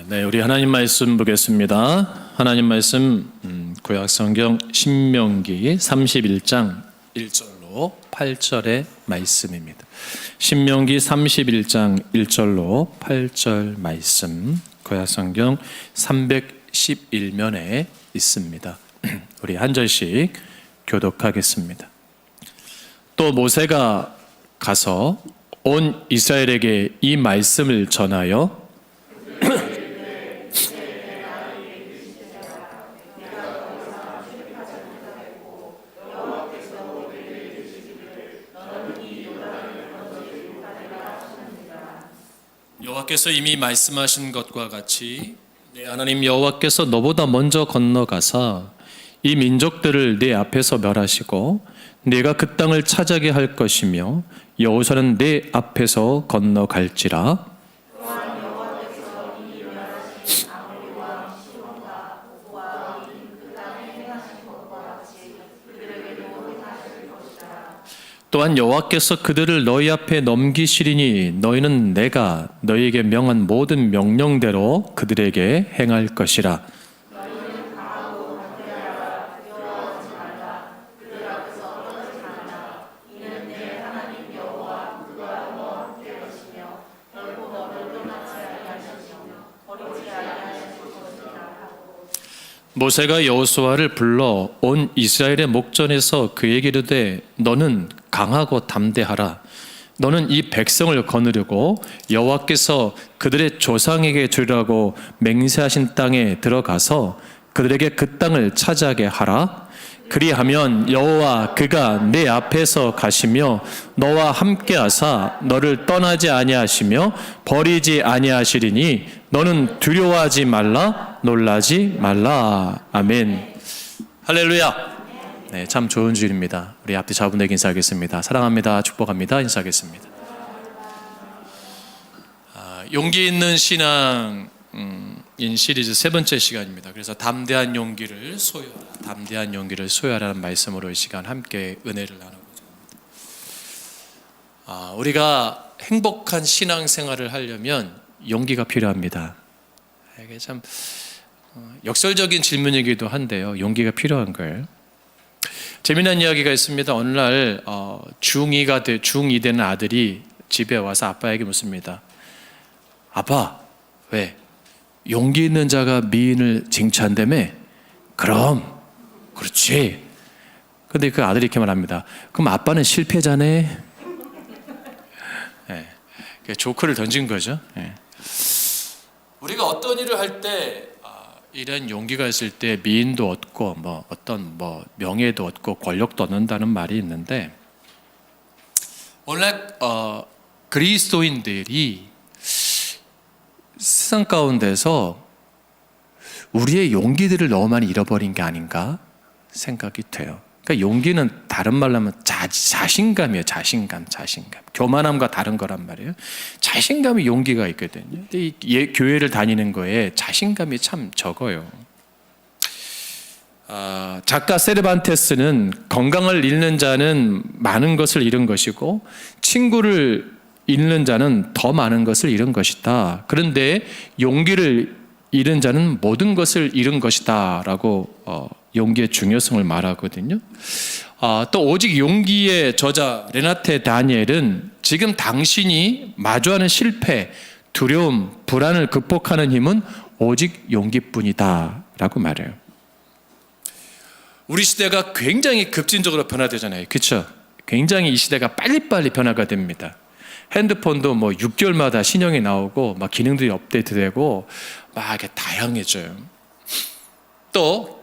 네, 우리 하나님 말씀 보겠습니다. 하나님 말씀 구약성경 신명기 31장 1절로 8절의 말씀입니다. 신명기 31장 1절로 8절 말씀 구약성경 311면에 있습니다. 우리 한 절씩 교독하겠습니다. 또 모세가 가서 온 이스라엘에게 이 말씀을 전하여 여호와께서 이미 말씀하신 것과 같이 내 하나님 여호와께서 너보다 먼저 건너가사 이 민족들을 네 앞에서 멸하시고 네가 그 땅을 차지하게 할 것이며 여호수아는 네 앞에서 건너갈지라. 또한 여호와께서 그들을 너희 앞에 넘기시리니 너희는 내가 너희에게 명한 모든 명령대로 그들에게 행할 것이라. 모세가 여호수아를 불러 온 이스라엘의 목전에서 그에게 이르되 너는 강하고 담대하라. 너는 이 백성을 거느리고 여호와께서 그들의 조상에게 주리라고 맹세하신 땅에 들어가서 그들에게 그 땅을 차지하게 하라. 그리하면 여호와 그가 내 앞에서 가시며 너와 함께하사 너를 떠나지 아니하시며 버리지 아니하시리니 너는 두려워하지 말라, 놀라지 말라. 아멘. 할렐루야. 네, 참 좋은 주일입니다. 우리 앞뒤 자분에게 인사하겠습니다. 사랑합니다. 축복합니다. 인사하겠습니다. 용기 있는 신앙 인 시리즈 세 번째 시간입니다. 그래서 담대한 용기를 소유하라, 담대한 용기를 소유하라는 말씀으로 이 시간 함께 은혜를 나누고자 합니다. 우리가 행복한 신앙생활을 하려면 용기가 필요합니다. 이게 참 역설적인 질문이기도 한데요. 용기가 필요한 거예요. 재미난 이야기가 있습니다. 어느 날 중2 되는 아들이 집에 와서 아빠에게 묻습니다. 아빠, 왜? 용기 있는 자가 미인을 쟁취한다며? 그럼, 그렇지. 근데 그 아들이 이렇게 말합니다. 그럼 아빠는 실패자네? 네, 조크를 던진 거죠. 네. 우리가 어떤 일을 할 때 이런 용기가 있을 때 미인도 얻고 어떤 명예도 얻고 권력도 얻는다는 말이 있는데, 오늘 그리스도인들이 세상 가운데서 우리의 용기들을 너무 많이 잃어버린 게 아닌가 생각이 돼요. 그러니까 용기는 다른 말로 하면 자신감이에요. 자신감. 교만함과 다른 거란 말이에요. 자신감이 용기가 있거든요. 근데 교회를 다니는 거에 자신감이 참 적어요. 작가 세르반테스는 건강을 잃는 자는 많은 것을 잃은 것이고 친구를 잃는 자는 더 많은 것을 잃은 것이다. 그런데 용기를 잃은 자는 모든 것을 잃은 것이다 라고 용기의 중요성을 말하거든요. 또 오직 용기의 저자 레나테 다니엘은 지금 당신이 마주하는 실패, 두려움, 불안을 극복하는 힘은 오직 용기뿐이다 라고 말해요. 우리 시대가 굉장히 급진적으로 변화되잖아요. 그렇죠? 굉장히 이 시대가 빨리빨리 변화가 됩니다. 핸드폰도 6개월마다 신형이 나오고 기능들이 업데이트되고 이렇게 다양해져요. 또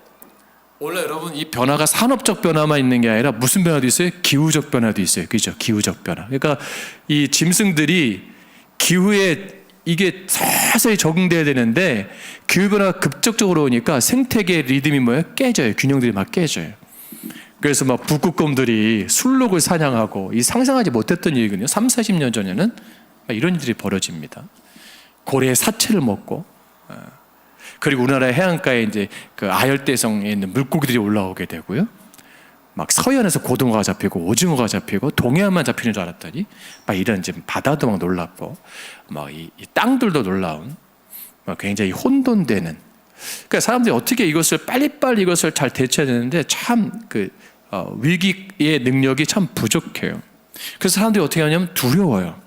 원래 여러분 이 변화가 산업적 변화만 있는 게 아니라 무슨 변화도 있어요? 기후적 변화도 있어요. 그죠? 기후적 변화. 그러니까 이 짐승들이 기후에 이게 서서히 적응돼야 되는데 기후 변화가 급격적으로 오니까 생태계 리듬이 깨져요. 균형들이 막 깨져요. 그래서 북극곰들이 술록을 사냥하고 이 상상하지 못했던 일이거든요. 30-40년 전에는 이런 일들이 벌어집니다. 고래의 사체를 먹고, 그리고 우리나라의 해안가에 이제 그 아열대성에 있는 물고기들이 올라오게 되고요. 서해안에서 고등어가 잡히고 오징어가 잡히고 동해안만 잡히는 줄 알았더니 이런 이제 바다도 놀랍고 이 땅들도 놀라운 굉장히 혼돈되는. 그러니까 사람들이 어떻게 이것을 빨리빨리 이것을 잘 대처해야 되는데 참 위기의 능력이 참 부족해요. 그래서 사람들이 어떻게 하냐면 두려워요.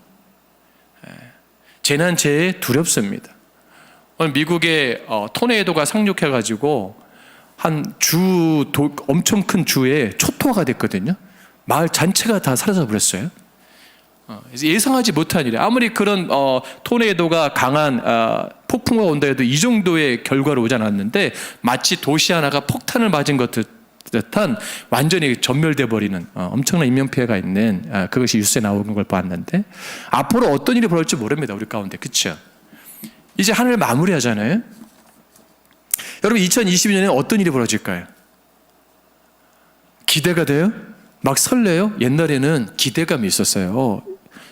재난재해 두렵습니다. 오늘 미국의 토네이도가 상륙해가지고 엄청 큰 주에 초토화가 됐거든요. 마을 전체가 다 사라져 버렸어요. 예상하지 못한 일이에요. 아무리 그런 토네이도가 강한 폭풍우가 온다 해도 이 정도의 결과로 오지 않았는데 마치 도시 하나가 폭탄을 맞은 것 듯한 완전히 전멸돼 버리는 엄청난 인명피해가 있는 그것이 뉴스에 나오는 걸 봤는데 앞으로 어떤 일이 벌어질지 모릅니다. 우리 가운데. 그렇죠? 이제 한 해를 마무리하잖아요. 여러분 2022년에 어떤 일이 벌어질까요? 기대가 돼요? 막 설레요? 옛날에는 기대감이 있었어요.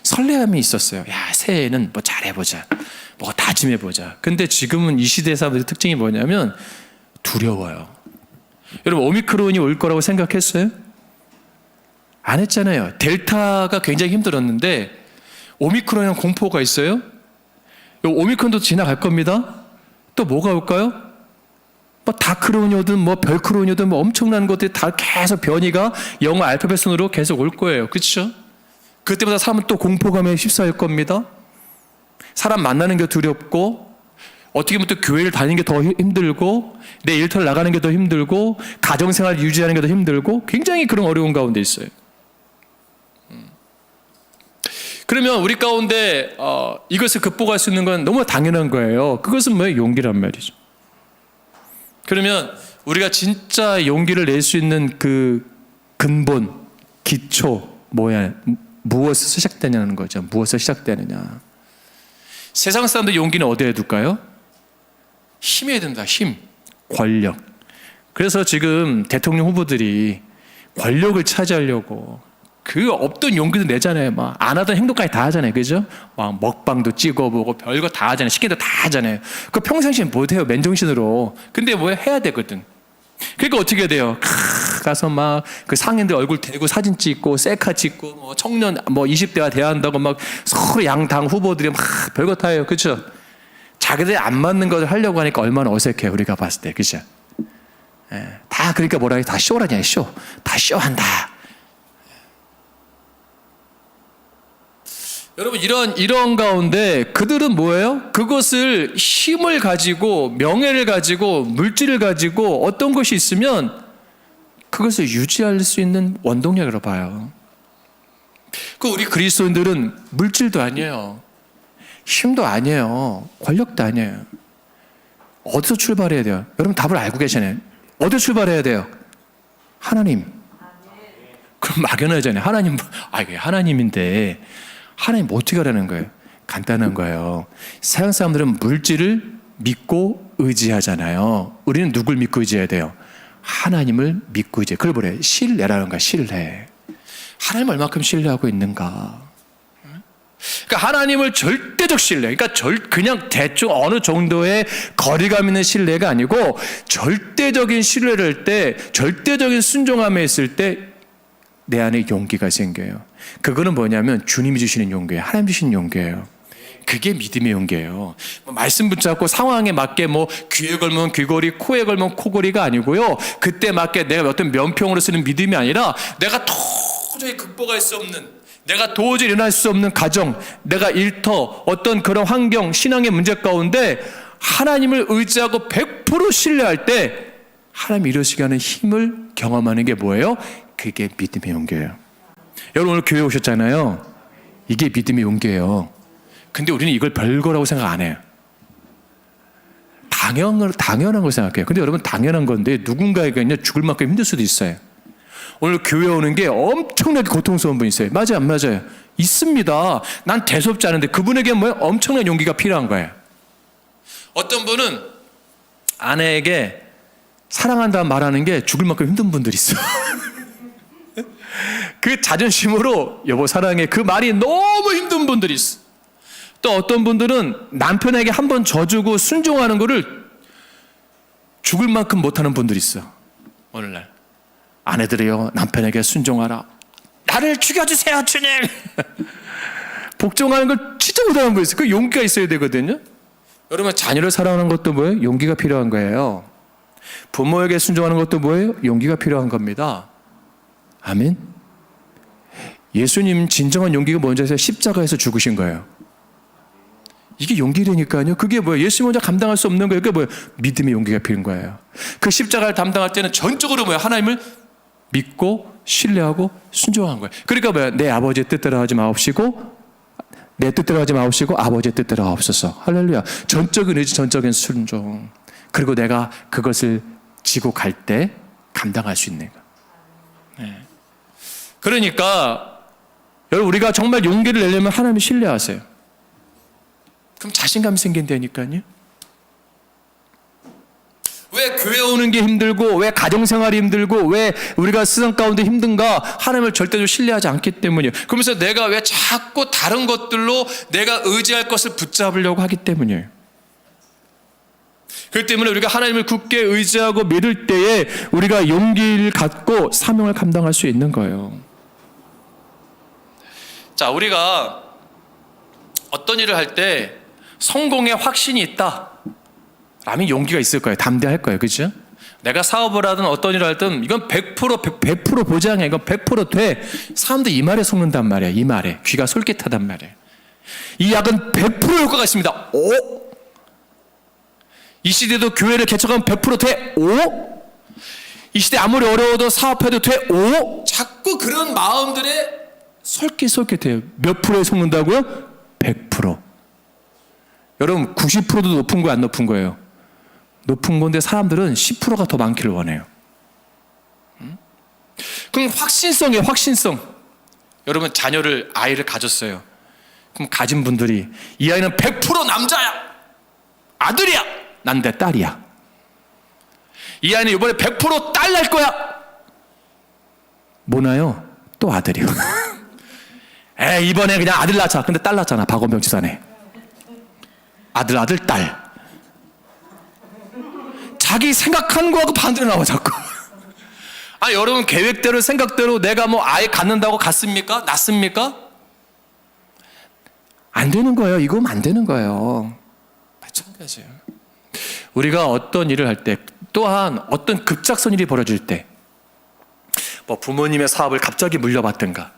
설레함이 있었어요. 야, 새해에는 뭐 잘해보자. 뭐 다짐해보자. 근데 지금은 이 시대 사람들의 특징이 뭐냐면 두려워요. 여러분 오미크론이 올 거라고 생각했어요? 안 했잖아요. 델타가 굉장히 힘들었는데 오미크론이랑 공포가 있어요? 오미크론도 지나갈 겁니다. 또 뭐가 올까요? 뭐 다크론이든 뭐 별크론이든 뭐 엄청난 것들이 다 계속 변이가 영어 알파벳 순으로 계속 올 거예요. 그렇죠? 그때마다 사람은 또 공포감에 휩싸일 겁니다. 사람 만나는 게 두렵고 어떻게 보면 또 교회를 다니는 게 더 힘들고 내 일터를 나가는 게 더 힘들고 가정생활 유지하는 게 더 힘들고 굉장히 그런 어려운 가운데 있어요. 그러면 우리 가운데 이것을 극복할 수 있는 건 너무 당연한 거예요. 그것은 뭐예요? 용기란 말이죠. 그러면 우리가 진짜 용기를 낼 수 있는 그 근본, 기초 뭐야? 무엇에서 시작되냐는 거죠. 무엇에서 시작되느냐. 세상 사람들 용기는 어디에 둘까요? 힘에 든다. 힘, 권력. 그래서 지금 대통령 후보들이 권력을 차지하려고 그 없던 용기도 내잖아요. 막 안 하던 행동까지 다 하잖아요. 그죠? 막 먹방도 찍어보고 별거 다 하잖아요. 시키도 다 하잖아요. 그 평상시엔 못해요. 맨정신으로. 근데 뭐 해야 되거든. 그러니까 어떻게 돼요? 가서 막 그 상인들 얼굴 대고 사진 찍고 셀카 찍고 뭐 청년 뭐 20대와 대화한다고 막 서로 양당 후보들이 막 별거 다 해요. 그렇죠? 자기들이 안 맞는 것을 하려고 하니까 얼마나 어색해요. 우리가 봤을 때. 그죠? 다 그러니까 뭐라 해? 다 쇼라냐. 쇼. 다 쇼한다. 여러분 이런 가운데 그들은 뭐예요? 그것을 힘을 가지고 명예를 가지고 물질을 가지고 어떤 것이 있으면 그것을 유지할 수 있는 원동력으로 봐요. 우리 그리스도인들은 물질도 아니에요. 힘도 아니에요. 권력도 아니에요. 어디서 출발해야 돼요? 여러분 답을 알고 계시나요? 어디서 출발해야 돼요? 하나님. 그럼 막연하잖아요. 하나님, 이게 하나님인데 하나님 어떻게 하라는 거예요? 간단한 거예요. 세상 사람들은 물질을 믿고 의지하잖아요. 우리는 누굴 믿고 의지해야 돼요? 하나님을 믿고 의지해. 그걸 뭐래? 신뢰라는 거야. 신뢰. 하나님을 얼마큼 신뢰하고 있는가? 그러니까 하나님을 절대적 신뢰. 그러니까 그냥 대충 어느 정도의 거리감 있는 신뢰가 아니고 절대적인 신뢰를 할 때, 절대적인 순종함에 있을 때 내 안에 용기가 생겨요. 그거는 뭐냐면 주님이 주시는 용기예요. 하나님 주시는 용기예요. 그게 믿음의 용기예요. 말씀 붙잡고 상황에 맞게 뭐 귀에 걸면 귀걸이, 코에 걸면 코걸이가 아니고요. 그때 맞게 내가 어떤 면평으로 쓰는 믿음이 아니라 내가 도저히 극복할 수 없는, 내가 도저히 일어날 수 없는 가정, 내가 일터, 어떤 그런 환경, 신앙의 문제 가운데 하나님을 의지하고 100% 신뢰할 때 하나님이 이루시게 하는 힘을 경험하는 게 뭐예요? 그게 믿음의 용기예요. 여러분 오늘 교회 오셨잖아요. 이게 믿음의 용기예요. 근데 우리는 이걸 별거라고 생각 안 해요. 당연한 걸 생각해요. 근데 여러분 당연한 건데 누군가에게 죽을 만큼 힘들 수도 있어요. 오늘 교회 오는 게 엄청나게 고통스러운 분이 있어요. 맞아요, 안 맞아요? 있습니다. 난 대수롭지 않은데 그분에게 뭐예요? 엄청난 용기가 필요한 거예요. 어떤 분은 아내에게 사랑한다 말하는 게 죽을 만큼 힘든 분들이 있어요. 그 자존심으로 여보 사랑해 그 말이 너무 힘든 분들이 있어. 또 어떤 분들은 남편에게 한번 져주고 순종하는 거를 죽을 만큼 못하는 분들이 있어. 오늘날 아내들이요 남편에게 순종하라. 나를 죽여주세요 주님. 복종하는 걸 진짜 못하는 분 있어요. 그 용기가 있어야 되거든요. 여러분, 자녀를 사랑하는 것도 뭐예요? 용기가 필요한 거예요. 부모에게 순종하는 것도 뭐예요? 용기가 필요한 겁니다. 아멘. 예수님 진정한 용기가 뭔지 아세요? 십자가에서 죽으신 거예요. 이게 용기라니까요. 그게 뭐예요? 예수 혼자 감당할 수 없는 거예요. 그게 뭐예요? 믿음의 용기가 필요한 거예요. 그 십자가를 담당할 때는 전적으로 뭐예요? 하나님을 믿고 신뢰하고 순종한 거예요. 그러니까 뭐예요? 내 아버지의 뜻대로 하지 마옵시고 내 뜻대로 하지 마옵시고 아버지의 뜻대로 하옵소서. 할렐루야. 전적인 의지, 전적인 순종. 그리고 내가 그것을 지고 갈 때 감당할 수 있는 거. 네. 그러니까 여러분, 우리가 정말 용기를 내려면 하나님을 신뢰하세요. 그럼 자신감이 생긴다니까요. 왜 교회 오는 게 힘들고 왜 가정생활이 힘들고 왜 우리가 세상 가운데 힘든가? 하나님을 절대로 신뢰하지 않기 때문이에요. 그러면서 내가 왜 자꾸 다른 것들로 내가 의지할 것을 붙잡으려고 하기 때문이에요. 그렇기 때문에 우리가 하나님을 굳게 의지하고 믿을 때에 우리가 용기를 갖고 사명을 감당할 수 있는 거예요. 자, 우리가 어떤 일을 할 때 성공의 확신이 있다 라면 용기가 있을 거예요. 담대할 거예요. 그렇죠? 내가 사업을 하든 어떤 일을 하든 이건 100% 보장해. 이건 100% 돼. 사람들 이 말에 속는단 말이에요. 이 말에. 귀가 솔깃하단 말이에요. 이 약은 100% 효과가 있습니다. 오! 이 시대도 교회를 개척하면 100% 돼. 오! 이 시대 아무리 어려워도 사업해도 돼. 오! 자꾸 그런 마음들에 솔깃해요. 몇 프로에 속는다고요? 100%. 여러분, 90%도 높은 거예요, 안 높은 거예요? 높은 건데 사람들은 10%가 더 많기를 원해요. 그럼 확신성이에요, 확신성. 여러분, 아이를 가졌어요. 그럼 가진 분들이 이 아이는 100% 남자야. 아들이야. 난 내 딸이야. 이 아이는 이번에 100% 딸 날 거야. 뭐나요? 또 아들이요. 이번에 그냥 아들 낳자. 근데 딸 낳잖아, 박원병 지사네. 아들, 딸. 자기 생각한 거하고 반대로 나와, 자꾸. 아니, 여러분, 계획대로, 생각대로 내가 뭐 아이 갖는다고 갔습니까? 낳습니까? 안 되는 거예요. 이거면 안 되는 거예요. 마찬가지예요. 우리가 어떤 일을 할 때, 또한 어떤 급작선 일이 벌어질 때, 뭐 부모님의 사업을 갑자기 물려받든가,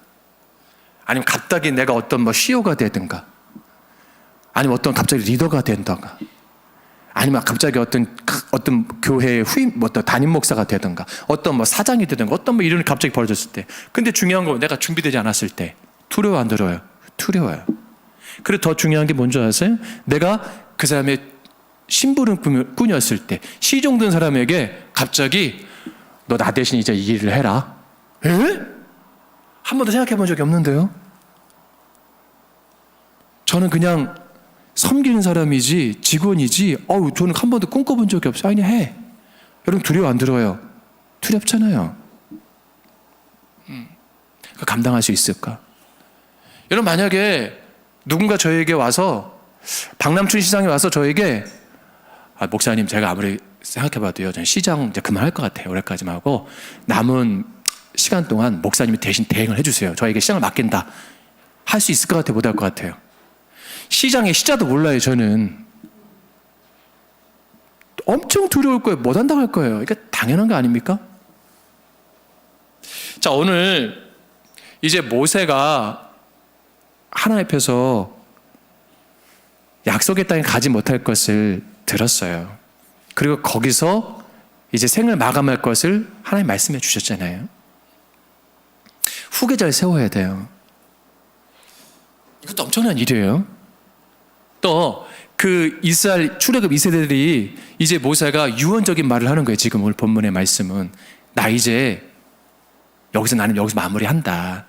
아니면 갑자기 내가 어떤 뭐 CEO가 되든가, 아니면 어떤 갑자기 리더가 된다가, 아니면 갑자기 어떤 교회의 어떤 담임 목사가 되든가, 어떤 뭐 사장이 되든가, 어떤 뭐 이런 갑자기 벌어졌을 때, 근데 중요한 건 내가 준비되지 않았을 때 두려워 안 두려워요? 두려워요. 그리고 더 중요한 게 뭔지 아세요? 내가 그 사람의 심부름꾼이었을 때, 시종된 사람에게 갑자기 너 나 대신 이제 이 일을 해라. 에? 한 번도 생각해 본 적이 없는데요. 저는 그냥 섬기는 사람이지 직원이지 저는 한 번도 꿈꿔본 적이 없어요. 아니, 해. 여러분, 두려워 안 두려워요? 두렵잖아요. 감당할 수 있을까? 여러분, 만약에 누군가 저에게 와서, 박남춘 시장에 와서 저에게 목사님, 제가 아무리 생각해봐도요, 저는 시장 이제 그만할 것 같아요. 올해까지만 하고 남은 시간 동안 목사님이 대신 대행을 해주세요. 저에게 시장을 맡긴다. 할 수 있을 것 같아요? 못 할 것 같아요? 시장의 시자도 몰라요. 저는 엄청 두려울 거예요. 못 한다고 할 거예요. 이게 당연한 거 아닙니까? 자, 오늘 이제 모세가 하나님 앞에서 약속의 땅에 가지 못할 것을 들었어요. 그리고 거기서 이제 생을 마감할 것을 하나님 말씀해 주셨잖아요. 후계자를 세워야 돼요. 이것도 엄청난 일이에요. 또 그 이스라엘 출애굽 2세대들이 이제 모세가 유언적인 말을 하는 거예요. 지금 오늘 본문의 말씀은 나 이제 나는 여기서 마무리한다.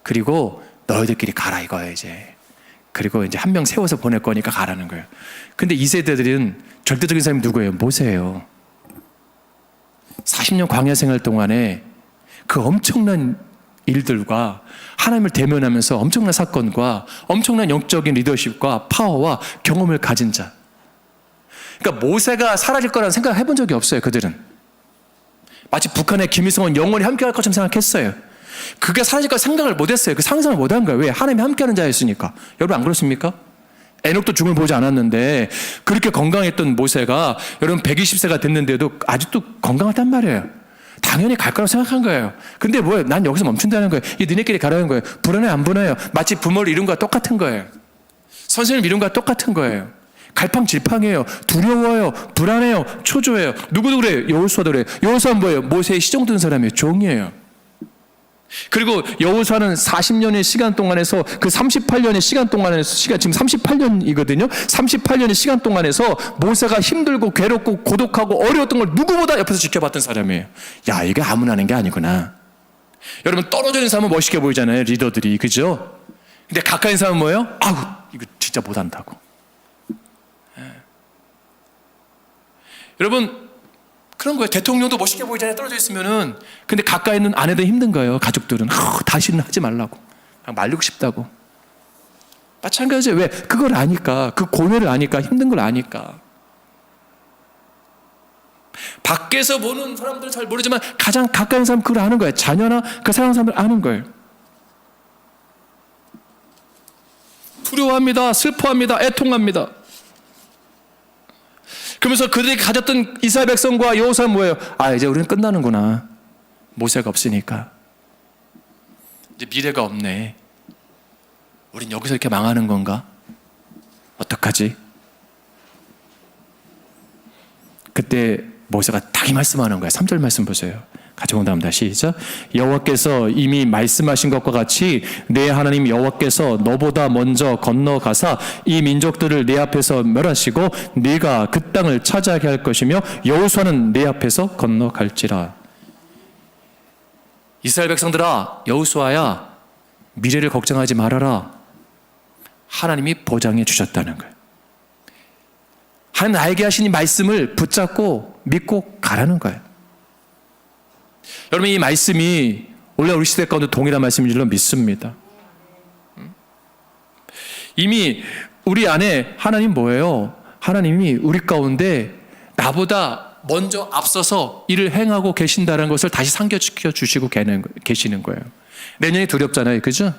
그리고 너희들끼리 가라 이거예요. 이제 그리고 이제 한 명 세워서 보낼 거니까 가라는 거예요. 근데 2세대들은 절대적인 사람이 누구예요? 모세예요. 40년 광야 생활 동안에 그 엄청난 일들과 하나님을 대면하면서 엄청난 사건과 엄청난 영적인 리더십과 파워와 경험을 가진 자. 그러니까 모세가 사라질 거라는 생각을 해본 적이 없어요. 그들은 마치 북한의 김일성은 영원히 함께할 것처럼 생각했어요. 그게 사라질 거 생각을 못했어요. 그 상상을 못한 거예요. 왜? 하나님이 함께하는 자였으니까. 여러분 안 그렇습니까? 에녹도 죽음을 보지 않았는데 그렇게 건강했던 모세가 여러분 120세가 됐는데도 아직도 건강하단 말이에요. 당연히 갈 거라고 생각한 거예요. 근데 뭐예요? 난 여기서 멈춘다는 거예요. 이 너네끼리 가라는 거예요. 불안해 안 불안해요? 마치 부모를 이룬 거와 똑같은 거예요. 선생님을 이룬 거와 똑같은 거예요. 갈팡질팡해요. 두려워요. 불안해요. 초조해요. 누구도 그래요. 여호수아도 그래요. 여호수아는 뭐예요? 모세의 시종된 사람이에요. 종이에요. 그리고 여호수아는 40년의 시간 동안에서 그 38년의 시간 동안에서 지금 38년이거든요. 38년의 시간 동안에서 모세가 힘들고 괴롭고 고독하고 어려웠던 걸 누구보다 옆에서 지켜봤던 사람이에요. 야, 이게 아무나 하는 게 아니구나. 여러분 떨어져 있는 사람은 멋있게 보이잖아요. 리더들이. 그죠? 근데 가까이 있는 사람은 뭐예요? 아우, 이거 진짜 못한다고. 여러분 그런 거예요. 대통령도 멋있게 보이잖아요. 떨어져 있으면은. 근데 가까이 있는 아내들 힘든 거예요. 가족들은. 다시는 하지 말라고. 그냥 말리고 싶다고. 마찬가지예요. 왜? 그걸 아니까. 그 고뇌를 아니까. 힘든 걸 아니까. 밖에서 보는 사람들은 잘 모르지만 가장 가까운 사람 그걸 아는 거예요. 자녀나 그 사랑하는 사람들 아는 거예요. 두려워합니다. 슬퍼합니다. 애통합니다. 그러면서 그들이 가졌던 이스라엘 백성과 여호수아는 뭐예요? 아, 이제 우리는 끝나는구나. 모세가 없으니까. 이제 미래가 없네. 우린 여기서 이렇게 망하는 건가? 어떡하지? 그때 모세가 딱 이 말씀하는 거예요. 3절 말씀 보세요. 같이 공부합니다. 시작. 여호와께서 이미 말씀하신 것과 같이 내 하나님 여호와께서 너보다 먼저 건너가사 이 민족들을 내 앞에서 멸하시고 네가 그 땅을 차지하게 할 것이며 여호수아는 내 앞에서 건너갈지라. 이스라엘 백성들아, 여호수아야, 미래를 걱정하지 말아라. 하나님이 보장해 주셨다는 거예요. 하나님 나에게 하신 이 말씀을 붙잡고 믿고 가라는 거예요. 여러분 이 말씀이 원래 우리 시대 가운데 동일한 말씀인 줄로 믿습니다. 이미 우리 안에 하나님 뭐예요? 하나님이 우리 가운데 나보다 먼저 앞서서 일을 행하고 계신다는 것을 다시 상기시켜 주시고 계시는 거예요. 내년이 두렵잖아요. 그죠?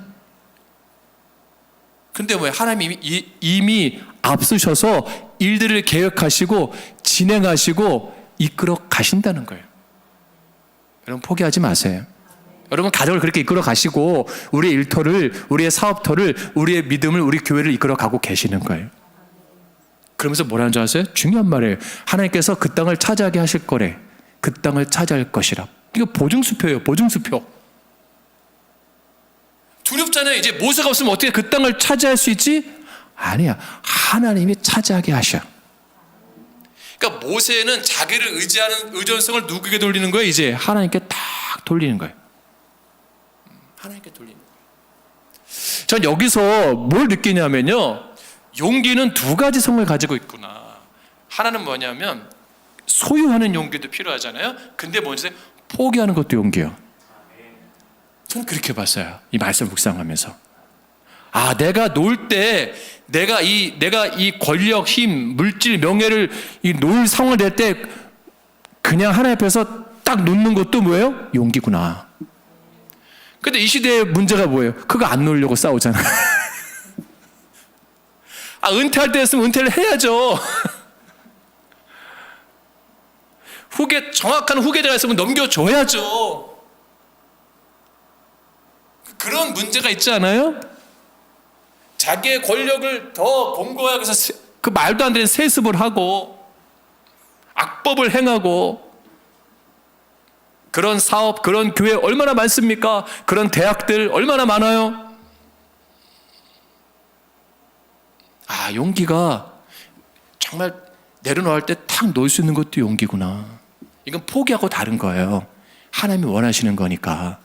근데 뭐예요? 하나님이 이미 앞서셔서 일들을 계획하시고 진행하시고 이끌어 가신다는 거예요. 여러분 포기하지 마세요. 여러분 가족을 그렇게 이끌어 가시고 우리의 일터를, 우리의 사업터를, 우리의 믿음을, 우리 교회를 이끌어 가고 계시는 거예요. 그러면서 뭐라는 줄 아세요? 중요한 말이에요. 하나님께서 그 땅을 차지하게 하실 거래. 그 땅을 차지할 것이라. 이거 보증수표예요. 보증수표. 두렵잖아요. 이제 모세가 없으면 어떻게 그 땅을 차지할 수 있지? 아니야. 하나님이 차지하게 하셔. 그러니까 모세는 자기를 의지하는 의존성을 누구에게 돌리는 거예요? 이제 하나님께 딱 돌리는 거예요. 하나님께 돌리는 거예요. 전 여기서 뭘 느끼냐면요, 용기는 두 가지 성을 가지고 있구나. 하나는 뭐냐면 소유하는 용기도 필요하잖아요. 근데 뭔지 포기하는 것도 용기예요. 저는 그렇게 봤어요. 이 말씀 묵상하면서. 아, 내가 놀 때 내가 이 권력, 힘, 물질, 명예를 놓을 상황을 낼 때 그냥 하나님 앞에서 딱 놓는 것도 뭐예요? 용기구나. 근데 이 시대의 문제가 뭐예요? 그거 안 놓으려고 싸우잖아. 아, 은퇴할 때였으면 은퇴를 해야죠. 정확한 후계자가 있으면 넘겨줘야죠. 그런 문제가 있지 않아요? 자기의 권력을 더 공고하기 위해서 그 말도 안 되는 세습을 하고 악법을 행하고, 그런 사업, 그런 교회 얼마나 많습니까? 그런 대학들 얼마나 많아요? 아, 용기가 정말 내려놓을 때 탁 놓을 수 있는 것도 용기구나. 이건 포기하고 다른 거예요. 하나님이 원하시는 거니까.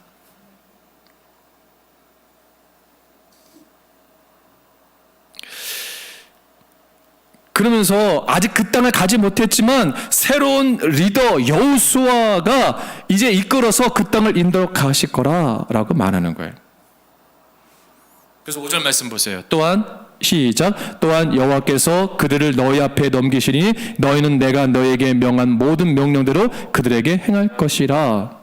그러면서 아직 그 땅을 가지 못했지만 새로운 리더 여호수아가 이제 이끌어서 그 땅을 인도로 가실 거라라고 말하는 거예요. 그래서 5절 말씀 보세요. 또한 시작. 또한 여호와께서 그들을 너희 앞에 넘기시니 너희는 내가 너희에게 명한 모든 명령대로 그들에게 행할 것이라.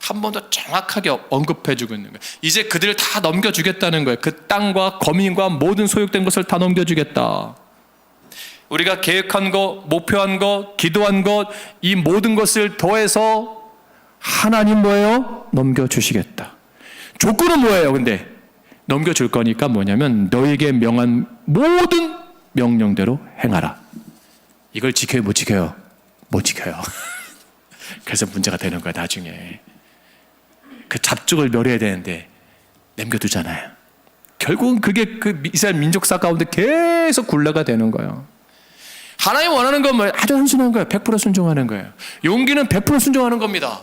한 번 더 정확하게 언급해주고 있는 거예요. 이제 그들을 다 넘겨주겠다는 거예요. 그 땅과 거민과 모든 소유된 것을 다 넘겨주겠다. 우리가 계획한 것, 목표한 것, 기도한 것, 이 모든 것을 더해서 하나님 뭐예요? 넘겨주시겠다. 조건은 뭐예요? 근데 넘겨줄 거니까 뭐냐면 너에게 명한 모든 명령대로 행하라. 이걸 지켜요? 못 지켜요? 못 지켜요. 그래서 문제가 되는 거야 나중에. 그 잡족을 멸해야 되는데 남겨두잖아요. 결국은 그게 그 이스라엘 민족사 가운데 계속 굴레가 되는 거예요. 하나님 원하는 건 뭐예요? 아주 단순한 거예요. 100% 순종하는 거예요. 용기는 100% 순종하는 겁니다.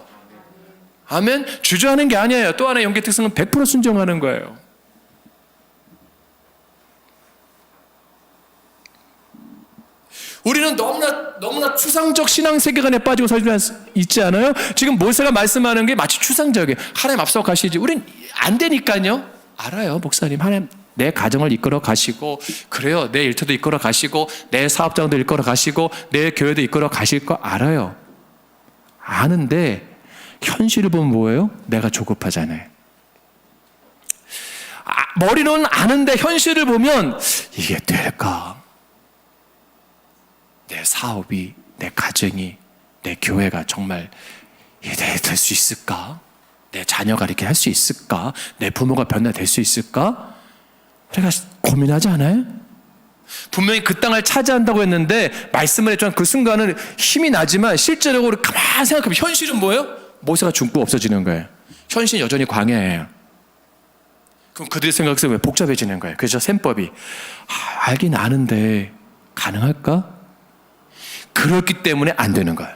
아멘. 주저하는 게 아니에요. 또 하나의 용기 특성은 100% 순종하는 거예요. 우리는 너무나 추상적 신앙 세계관에 빠지고 살고 있지 않아요? 지금 모세가 말씀하는 게 마치 추상적이에요. 하나님 앞서 가시지. 우린 안 되니까요. 알아요, 목사님. 하나님 내 가정을 이끌어 가시고, 그래요, 내 일터도 이끌어 가시고, 내 사업장도 이끌어 가시고, 내 교회도 이끌어 가실 거 알아요. 아는데 현실을 보면 뭐예요? 내가 조급하잖아요. 머리로는 아는데 현실을 보면 이게 될까? 내 사업이, 내 가정이, 내 교회가 정말 될 수 있을까? 내 자녀가 이렇게 할 수 있을까? 내 부모가 변화될 수 있을까? 우리가 고민하지 않아요? 분명히 그 땅을 차지한다고 했는데 말씀을 했지만 그 순간은 힘이 나지만 실제적으로 가만히 생각하면 현실은 뭐예요? 모세가 죽고 없어지는 거예요. 현실은 여전히 광야예요. 그럼 그들의 생각은 왜 복잡해지는 거예요? 그래서 셈법이 알긴 아는데 가능할까? 그렇기 때문에 안 되는 거예요.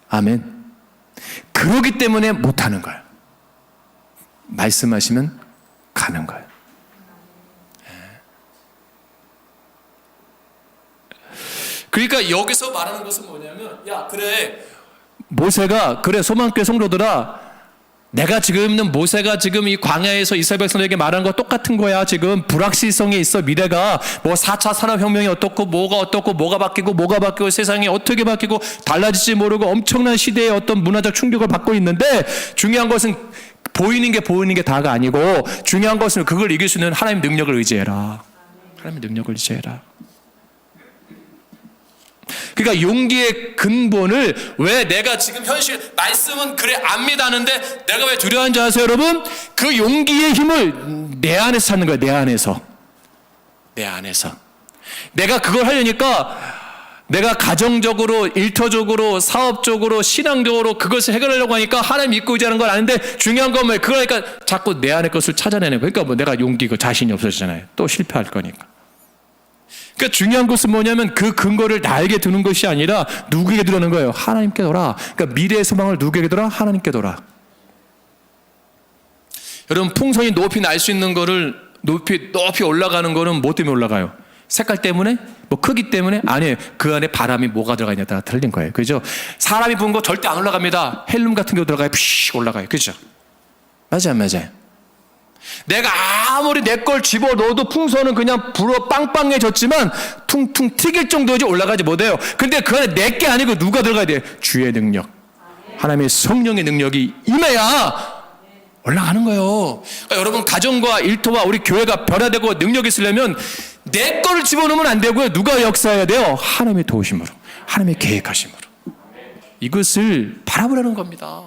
아멘. 그렇기 때문에 못하는 거예요. 말씀하시면 가는 거예요. 그러니까 여기서 말하는 것은 뭐냐면, 야 그래 모세가, 그래 소망교회 성도들아, 내가 지금 있는 모세가 지금 이 광야에서 이스라엘 백성에게 말하는 거 똑같은 거야. 지금 불확실성에 있어. 미래가 뭐 4차 산업혁명이 어떻고 뭐가 어떻고 뭐가 바뀌고 세상이 어떻게 바뀌고 달라질지 모르고 엄청난 시대의 어떤 문화적 충격을 받고 있는데, 중요한 것은 보이는 게 다가 아니고 중요한 것은 그걸 이길 수 있는 하나님 능력을 의지해라. 하나님의 능력을 의지해라. 그러니까 용기의 근본을, 왜 내가 지금 현실 말씀은 그래 압니다 하는데 내가 왜 두려워하는지 아세요 여러분? 그 용기의 힘을 내 안에서 찾는 거예요. 내 안에서. 내가 그걸 하려니까 내가 가정적으로, 일터적으로, 사업적으로, 신앙적으로 그것을 해결하려고 하니까 하나님 믿고 의지하는 걸 아는데, 중요한 건 뭐예요? 그러니까 자꾸 내 안의 것을 찾아내는 거예요. 그러니까 뭐 내가 용기고 자신이 없어지잖아요. 또 실패할 거니까. 그러니까 중요한 것은 뭐냐면 그 근거를 나에게 두는 것이 아니라 누구에게 두는 거예요? 하나님께 둬라. 그러니까 미래의 소망을 누구에게 둬라? 하나님께 둬라. 여러분, 풍선이 높이 날 수 있는 거를 높이 올라가는 거는 뭐 때문에 올라가요? 색깔 때문에? 뭐 크기 때문에? 아니에요. 그 안에 바람이 뭐가 들어가 있냐에 따라 틀린 거예요. 그죠? 사람이 부은 거 절대 안 올라갑니다. 헬륨 같은 거 들어가요. 푸쉬 올라가요. 그죠? 맞아요. 내가 아무리 내 걸 집어넣어도 풍선은 그냥 불어 빵빵해졌지만 퉁퉁 튀길 정도지 올라가지 못해요. 근데 그 안에 내 게 아니고 누가 들어가야 돼요? 주의 능력, 하나님의 성령의 능력이 임해야 올라가는 거예요. 그러니까 여러분, 가정과 일터와 우리 교회가 변화되고 능력이 있으려면 내 거를 집어넣으면 안 되고요. 누가 역사해야 돼요? 하나님의 도우심으로, 하나님의 계획하심으로. 이것을 바라보라는 겁니다.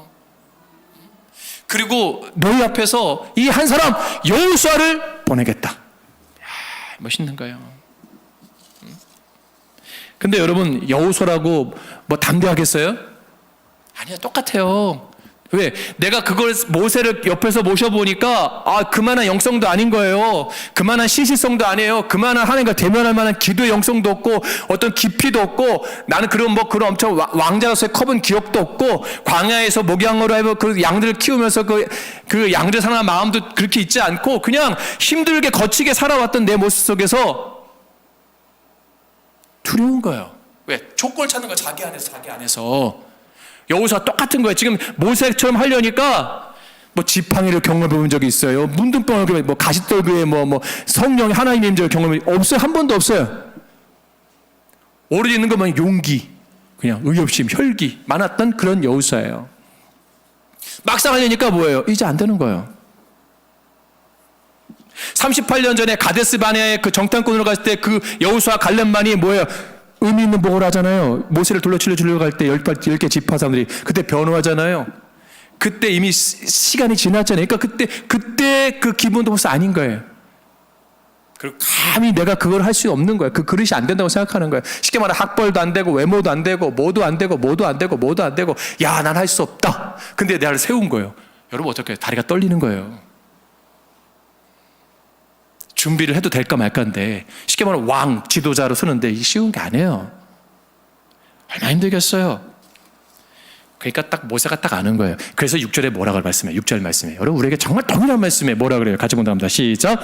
그리고 너희 앞에서 이 한 사람 여호수아를 보내겠다. 멋있는 거예요. 근데 여러분, 여호수아라고 뭐 담대하겠어요? 아니요, 똑같아요. 왜? 내가 그걸 모세를 옆에서 모셔보니까 그만한 영성도 아닌 거예요. 그만한 신실성도 아니에요. 그만한 하나님과 대면할 만한 기도의 영성도 없고 어떤 깊이도 없고, 나는 그런 엄청 왕자로서의 컵은 기억도 없고, 광야에서 목양으로 해서 그 양들을 키우면서 그 양들 사랑하는 마음도 그렇게 있지 않고, 그냥 힘들게 거치게 살아왔던 내 모습 속에서 두려운 거예요. 왜? 조건을 찾는 거야. 자기 안에서. 여호수아 똑같은 거예요. 지금 모세처럼 하려니까 뭐 지팡이를 경험해 본 적이 있어요. 문둥병을 경험해, 뭐 가시떨그에 뭐 성령의 하나님의 임재를 경험해 없어요. 한 번도 없어요. 오로지 있는 것만 용기, 그냥 의협심, 혈기 많았던 그런 여호수아예요. 막상 하려니까 뭐예요? 이제 안 되는 거예요. 38년 전에 가데스 바네아의 그 정탐꾼으로 갔을 때 그 여호수아 갈렙만이 뭐예요? 의미 있는 보고를 하잖아요. 모세를 돌려치려 주려고 갈 때 10개 지파 사람들이 그때 변호하잖아요. 그때 이미 시간이 지났잖아요. 그러니까 그때 그 기분도 벌써 아닌 거예요. 그리고 감히 내가 그걸 할 수 없는 거예요. 그 그릇이 안 된다고 생각하는 거예요. 쉽게 말해 학벌도 안 되고 외모도 안 되고 뭐도 안 되고 뭐도 안 되고 뭐도 안 되고 야, 난 할 수 없다. 근데 나를 세운 거예요. 여러분 어떻게 해요? 다리가 떨리는 거예요. 준비를 해도 될까 말까인데 쉽게 말하면 왕 지도자로 서는데 이게 쉬운 게 아니에요. 얼마나 힘들겠어요. 그러니까 딱 모세가 딱 아는 거예요. 그래서 6절에 뭐라고 말씀해요? 6절 말씀에 여러분 우리에게 정말 동일한 말씀에 뭐라 그래요? 같이 본답니다. 시작.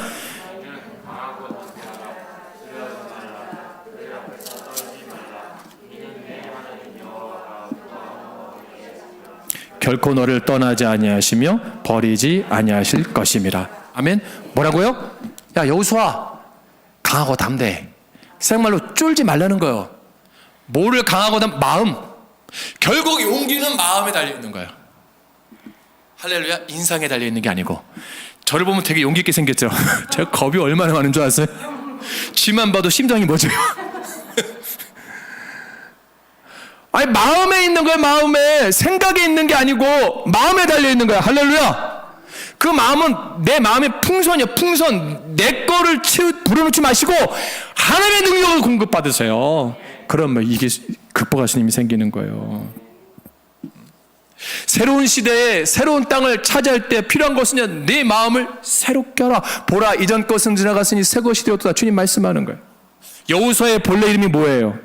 결코 너를 떠나지 아니하시며 버리지 아니하실 것임이라. 아멘. 뭐라고요? 야, 여호수아 강하고 담대. 생말로 쫄지 말라는 거예요. 뭐를 강하고 마음. 결국 용기는 마음에 달려 있는 거예요. 할렐루야. 인상에 달려 있는 게 아니고. 저를 보면 되게 용기 있게 생겼죠. 제가 겁이 얼마나 많은 줄 아세요? 쥐만 봐도 심장이 멎어요. 아니 마음에 있는 거예요. 마음에. 생각에 있는 게 아니고 마음에 달려 있는 거야. 할렐루야. 그 마음은 내 마음의 풍선이에요. 풍선. 내 거를 불어넣지 마시고 하나님의 능력을 공급받으세요. 그러면 이게 극복하시는 힘이 생기는 거예요. 새로운 시대에 새로운 땅을 차지할 때 필요한 것은 내 마음을 새롭게 하라. 보라 이전 것은 지나갔으니 새 것이 되었다. 주님 말씀하는 거예요. 여호수아의 본래 이름이 뭐예요?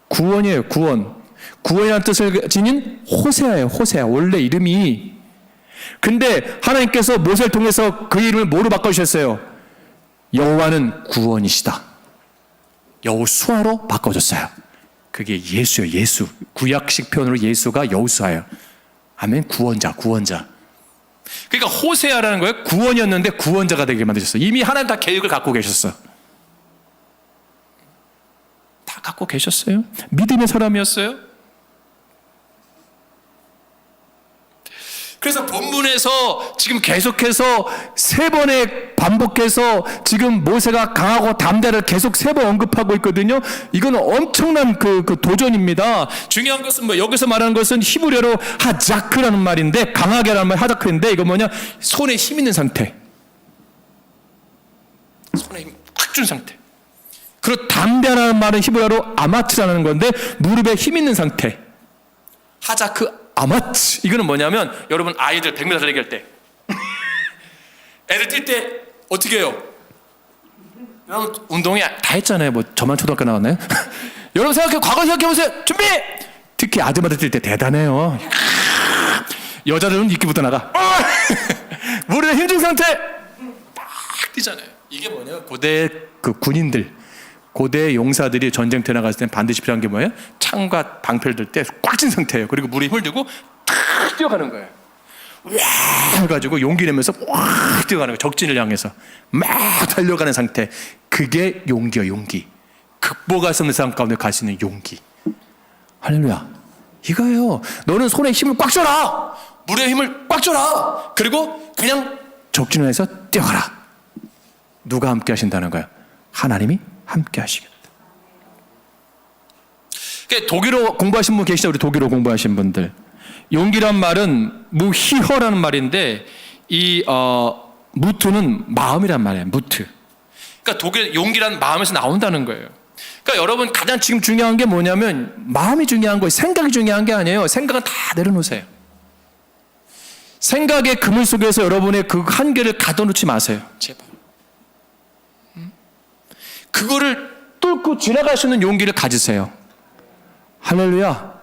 구원이에요. 구원. 구원이라는 뜻을 지닌 호세아예요. 호세아. 원래 이름이. 근데 하나님께서 모세를 통해서 그 이름을 뭐로 바꿔주셨어요? 여호와는 구원이시다. 여호수아로 바꿔줬어요. 그게 예수예요. 예수. 구약식 표현으로 예수가 여호수아예요. 아멘. 구원자, 구원자. 그러니까 호세아라는 거예요. 구원이었는데 구원자가 되게 만드셨어요. 이미 하나님 다 계획을 갖고 계셨어. 다 갖고 계셨어요. 믿음의 사람이었어요. 그래서 본문에서 지금 계속해서 세 번에 반복해서 지금 모세가 강하고 담대를 계속 세 번 언급하고 있거든요. 이거는 엄청난 그 도전입니다. 중요한 것은 뭐 여기서 말하는 것은 히브리어로 하자크라는 말인데 강하게라는 말 하자크인데 이거 뭐냐? 손에 힘 있는 상태. 손에 힘 꽉 준 상태. 그리고 담대라는 말은 히브리어로 아마트라는 건데 무릎에 힘 있는 상태. 하자크 아마트. 이거는 뭐냐면 여러분 아이들 100m 달리기 때 애들 뛸 때 어떻게 해요? 여러분 운동이 다 했잖아요. 뭐 저만 초등학교 나왔나요? 여러분 과거 생각해보세요. 준비! 특히 아줌마들 뛸 때 대단해요. 여자들은 이끼부터 나가. 무릎에 힘준 상태 막 뛰잖아요. 이게 뭐냐면 고대 그 군인들 고대 용사들이 전쟁터에 나갔을 때 반드시 필요한 게 뭐예요? 창과 방패를 들 때 꽉 찐 상태예요. 그리고 물에 힘을 들고 탁 뛰어가는 거예요. 와 해가지고 용기 내면서 꽉 뛰어가는 거예요. 적진을 향해서 막 달려가는 상태. 그게 용기예요. 용기. 극복할 수 없는 상황 가운데 갈 수 있는 용기. 할렐루야. 이거예요. 너는 손에 힘을 꽉 줘라. 물에 힘을 꽉 줘라. 그리고 그냥 적진을 해서 뛰어가라. 누가 함께 하신다는 거야? 하나님이 함께 하시겠다. 독일어 공부하신 분 계시죠? 우리 독일어 공부하신 분들. 용기란 말은 무희허라는 말인데 이 무트는 마음이란 말이에요. 무트. 그러니까 독일 용기란 마음에서 나온다는 거예요. 그러니까 여러분 가장 지금 중요한 게 뭐냐면 마음이 중요한 거예요. 생각이 중요한 게 아니에요. 생각은 다 내려놓으세요. 생각의 그물 속에서 여러분의 그 한계를 가둬놓지 마세요. 제발. 그거를 뚫고 지나갈 수 있는 용기를 가지세요. 할렐루야.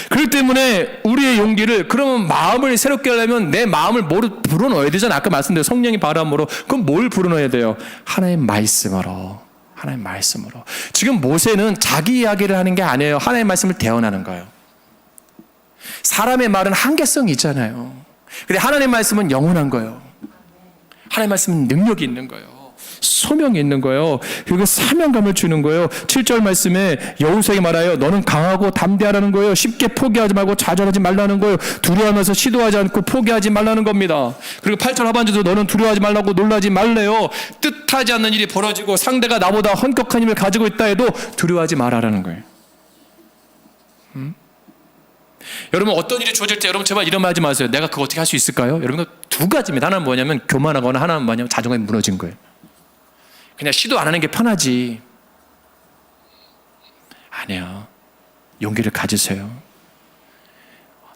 그렇기 때문에 우리의 용기를 그러면 마음을 새롭게 하려면 내 마음을 뭐로 불어넣어야 되잖아. 아까 말씀드린 성령의 바람으로. 그럼 뭘 불어넣어야 돼요? 하나님 말씀으로. 하나님 말씀으로. 지금 모세는 자기 이야기를 하는 게 아니에요. 하나님 말씀을 대언하는 거예요. 사람의 말은 한계성이 있잖아요. 근데 하나님 말씀은 영원한 거예요. 하나님 말씀은 능력이 있는 거예요. 소명이 있는 거예요. 그리고 사명감을 주는 거예요. 7절 말씀에 여호수아에게 말하여 너는 강하고 담대하라는 거예요. 쉽게 포기하지 말고 좌절하지 말라는 거예요. 두려워하면서 시도하지 않고 포기하지 말라는 겁니다. 그리고 8절 하반절도 너는 두려워하지 말라고 놀라지 말래요. 뜻하지 않는 일이 벌어지고 상대가 나보다 헌격한 힘을 가지고 있다 해도 두려워하지 말아라는 거예요. 여러분 어떤 일이 주어질 때 여러분 제발 이런 말 하지 마세요. 내가 그거 어떻게 할 수 있을까요? 여러분 두 가지입니다. 하나는 뭐냐면 교만하거나 하나는 뭐냐면 자존감이 무너진 거예요. 그냥 시도 안 하는 게 편하지. 아니요. 용기를 가지세요.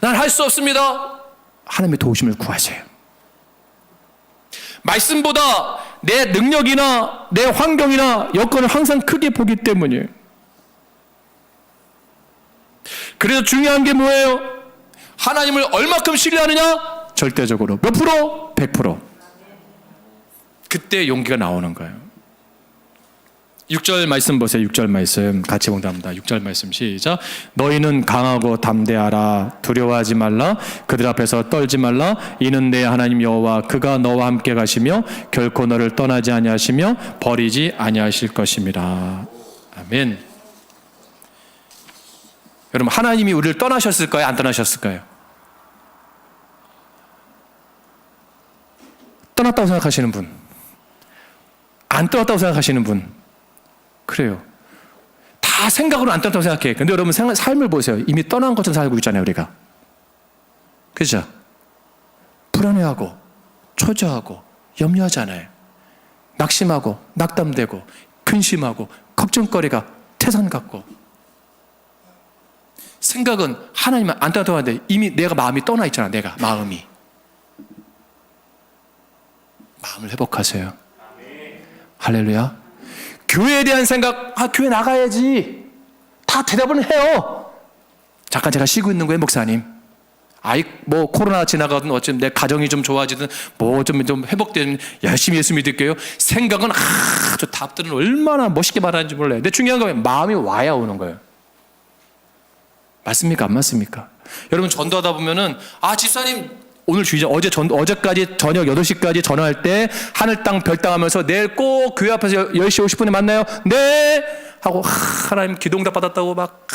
난 할 수 없습니다. 하나님의 도우심을 구하세요. 말씀보다 내 능력이나 내 환경이나 여건을 항상 크게 보기 때문이에요. 그래서 중요한 게 뭐예요? 하나님을 얼마큼 신뢰하느냐? 절대적으로. 몇 프로? 100%. 그때 용기가 나오는 거예요. 6절 말씀 보세요. 6절 말씀 같이 봉답니다. 6절 말씀 시작. 너희는 강하고 담대하라. 두려워하지 말라. 그들 앞에서 떨지 말라. 이는 내 하나님 여호와 그가 너와 함께 가시며 결코 너를 떠나지 아니하시며 버리지 아니하실 것임이라. 아멘. 여러분 하나님이 우리를 떠나셨을까요? 안 떠나셨을까요? 떠났다고 생각하시는 분, 안 떠났다고 생각하시는 분, 그래요. 다 생각으로 안 떠났다고 생각해. 근데 여러분 삶을 보세요. 이미 떠난 것처럼 살고 있잖아요, 우리가. 그죠? 불안해하고 초조하고 염려하잖아요. 낙심하고 낙담되고 근심하고 걱정거리가 태산 같고. 생각은 하나님은 안 떠났다고 하는데 이미 내가 마음이 떠나 있잖아. 내가 마음을 회복하세요. 할렐루야. 교회에 대한 생각, 교회 나가야지. 다 대답은 해요. 잠깐 제가 쉬고 있는 거예요, 목사님. 뭐 코로나 지나가든 어쩌면 내 가정이 좀 좋아지든 뭐 좀 회복되든 열심히 예수 믿을게요. 생각은 저 답들은 얼마나 멋있게 말하는지 몰라요. 근데 중요한 건 마음이 와야 오는 거예요. 맞습니까? 안 맞습니까? 여러분 전도하다 보면은 집사님 오늘 주의자 어제까지 저녁 8시까지 전화할 때 하늘 땅 별 땅 하면서 내일 꼭 교회 앞에서 10시 50분에 만나요. 네 하고 하나님 기도응답 받았다고 막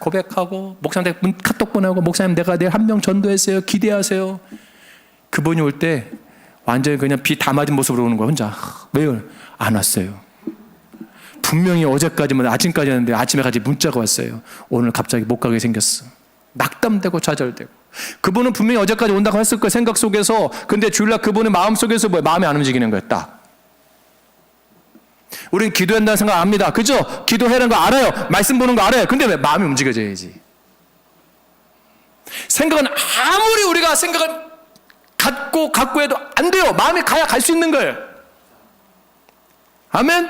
고백하고 목사님한테 카톡 보내고 목사님 내가 내일 한 명 전도했어요. 기대하세요. 그분이 올 때 완전히 그냥 비 다 맞은 모습으로 오는 거야. 혼자. 왜요? 안 왔어요. 분명히 어제까지만 아침까지 했는데 아침에 같이 문자가 왔어요. 오늘 갑자기 못 가게 생겼어. 낙담되고 좌절되고. 그분은 분명히 어제까지 온다고 했을 거예요. 생각 속에서. 근데 주일날 그분의 마음 속에서 마음이 안 움직이는 거예요. 딱. 우린 기도한다는 생각 압니다. 그죠? 기도해라는 거 알아요. 말씀 보는 거 알아요. 근데 왜 마음이 움직여져야지. 생각은 아무리 우리가 생각을 갖고 해도 안 돼요. 마음이 가야 갈 수 있는 거예요. 아멘?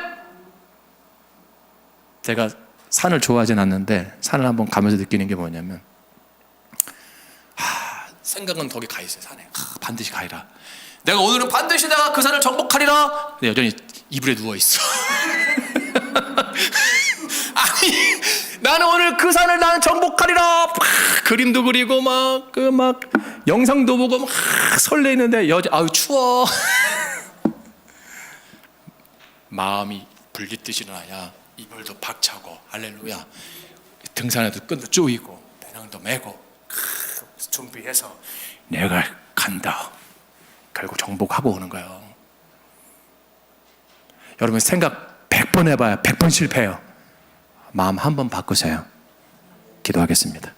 제가 산을 좋아하진 않는데 산을 한번 가면서 느끼는 게 뭐냐면 생각은 거기 가 있어요. 산에 반드시 가리라. 내가 오늘은 반드시 내가 그 산을 정복하리라. 근데 여전히 이불에 누워 있어. 아니 나는 오늘 그 산을 나는 정복하리라. 그림도 그리고 막 영상도 보고 막 설레이는데 추워. 마음이 불깃듯이 일어나야 이불도 박차고 할렐루야. 등산에도 끈도 쪼이고 배낭도 메고 준비해서 내가 간다. 결국 정복하고 오는 거예요. 여러분 생각 100번 해봐야 100번 실패해요. 마음 한 번 바꾸세요. 기도하겠습니다.